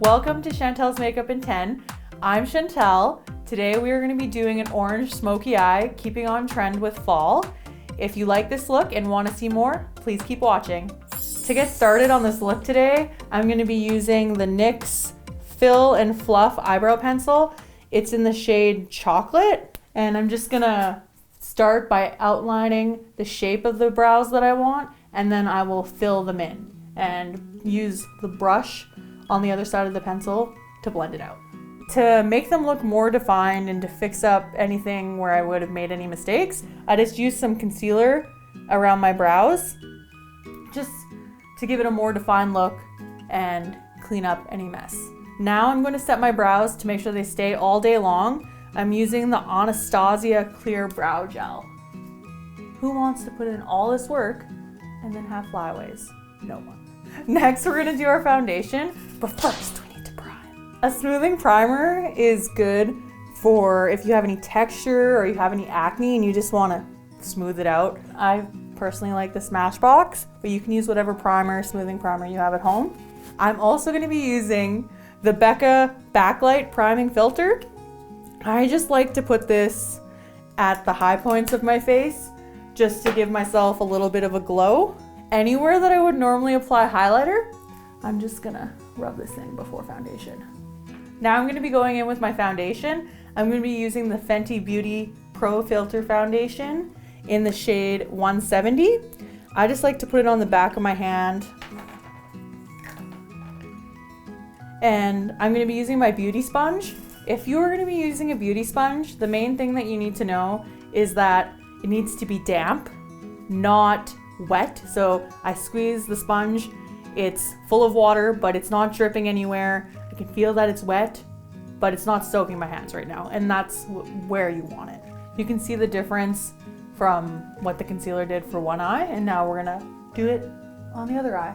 Welcome to Chantelle's Makeup in 10. I'm Chantelle. Today we are going to be doing an orange smoky eye, keeping on trend with fall. If you like this look and want to see more, please keep watching. To get started on this look today, I'm going to be using the NYX Fill and Fluff Eyebrow Pencil. It's in the shade Chocolate, and I'm just going to start by outlining the shape of the brows that I want, and then I will fill them in and use the brush on the other side of the pencil to blend it out. To make them look more defined and to fix up anything where I would have made any mistakes, I just used some concealer around my brows just to give it a more defined look and clean up any mess. Now I'm going to set my brows to make sure they stay all day long. I'm using the Anastasia Clear Brow Gel. Who wants to put in all this work and then have flyaways? No one. Next, we're gonna do our foundation, but first we need to prime. A smoothing primer is good for if you have any texture or you have any acne and you just wanna smooth it out. I personally like the Smashbox, but you can use whatever primer, smoothing primer you have at home. I'm also gonna be using the Becca Backlight Priming Filter. I just like to put this at the high points of my face just to give myself a little bit of a glow. Anywhere that I would normally apply highlighter, I'm just gonna rub this in before foundation. Now I'm gonna be going in with my foundation. I'm gonna be using the Fenty Beauty Pro Filter Foundation in the shade 170. I just like to put it on the back of my hand. And I'm gonna be using my beauty sponge. If you're gonna be using a beauty sponge, the main thing that you need to know is that it needs to be damp, not wet. So I squeeze the sponge, it's full of water, but it's not dripping anywhere. I can feel that it's wet, but it's not soaking my hands right now, and that's where you want it. You can see the difference from what the concealer did for one eye, and now we're gonna do it on the other eye.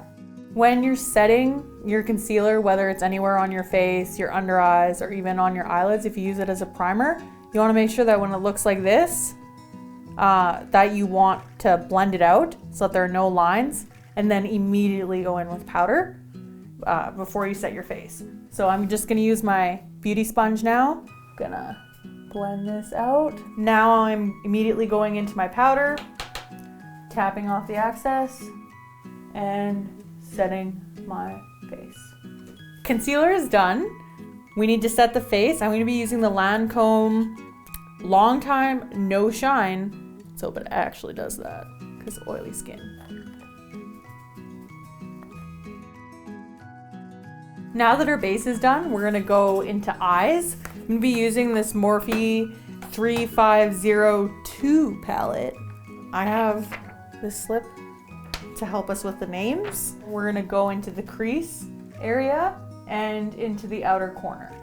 When you're setting your concealer, whether it's anywhere on your face, your under eyes, or even on your eyelids, if you use it as a primer, you wanna make sure that when it looks like this, that you want to blend it out so that there are no lines, and then immediately go in with powder before you set your face. So I'm just gonna use my beauty sponge now. Gonna blend this out. Now I'm immediately going into my powder, tapping off the excess, and setting my face. Concealer is done. We need to set the face. I'm gonna be using the Lancome Long Time No Shine soap. It actually does that because oily skin. Now that our base is done, we're gonna go into eyes. I'm gonna be using this Morphe 3502 palette. I have this slip to help us with the names. We're gonna go into the crease area and into the outer corner.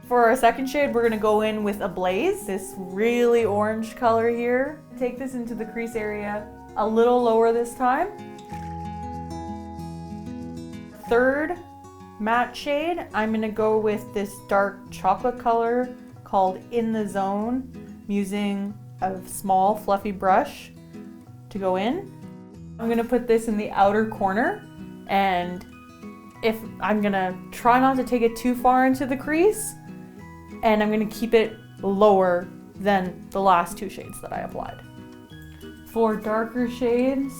For our second shade, we're gonna go in with Ablaze, this really orange color here. Take this into the crease area a little lower this time. Third matte shade, I'm gonna go with this dark chocolate color called In the Zone. I'm using a small fluffy brush to go in. I'm gonna put this in the outer corner, and I'm gonna try not to take it too far into the crease, and I'm gonna keep it lower than the last two shades that I applied. For darker shades,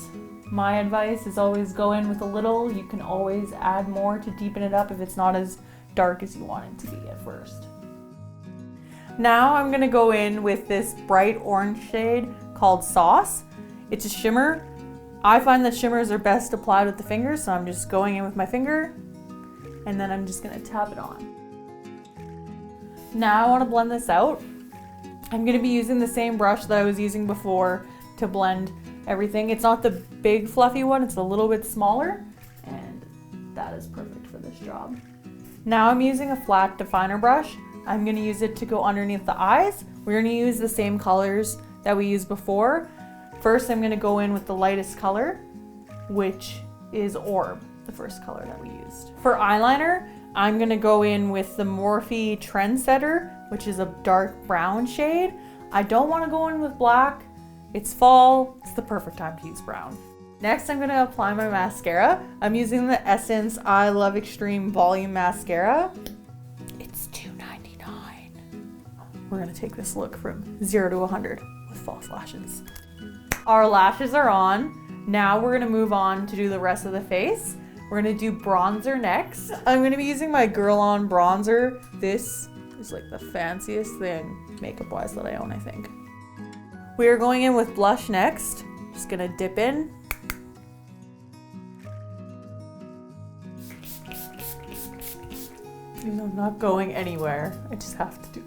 my advice is always go in with a little. You can always add more to deepen it up if it's not as dark as you want it to be at first. Now I'm gonna go in with this bright orange shade called Sauce. It's a shimmer. I find that shimmers are best applied with the fingers, so I'm just going in with my finger, and then I'm just gonna tap it on. Now I want to blend this out. I'm going to be using the same brush that I was using before to blend everything. It's not the big fluffy one, it's a little bit smaller, and that is perfect for this job. Now I'm using a flat definer brush. I'm going to use it to go underneath the eyes. We're going to use the same colors that we used before. First, I'm going to go in with the lightest color, which is Orb, the first color that we used. For eyeliner, I'm gonna go in with the Morphe Trendsetter, which is a dark brown shade. I don't wanna go in with black. It's fall, it's the perfect time to use brown. Next, I'm gonna apply my mascara. I'm using the Essence I Love Extreme Volume Mascara. It's $2.99. We're gonna take this look from 0 to 100 with false lashes. Our lashes are on. Now we're gonna move on to do the rest of the face. We're gonna do bronzer next. I'm gonna be using my Girl On bronzer. This is like the fanciest thing makeup-wise that I own, I think. We are going in with blush next. Just gonna dip in. Even though I'm not going anywhere, I just have to do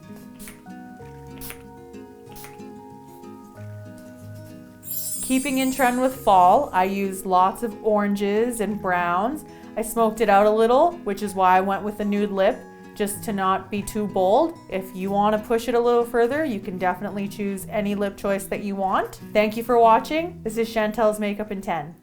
it. Keeping in trend with fall, I used lots of oranges and browns. I smoked it out a little, which is why I went with a nude lip, just to not be too bold. If you want to push it a little further, you can definitely choose any lip choice that you want. Thank you for watching. This is Chantelle's Makeup in 10.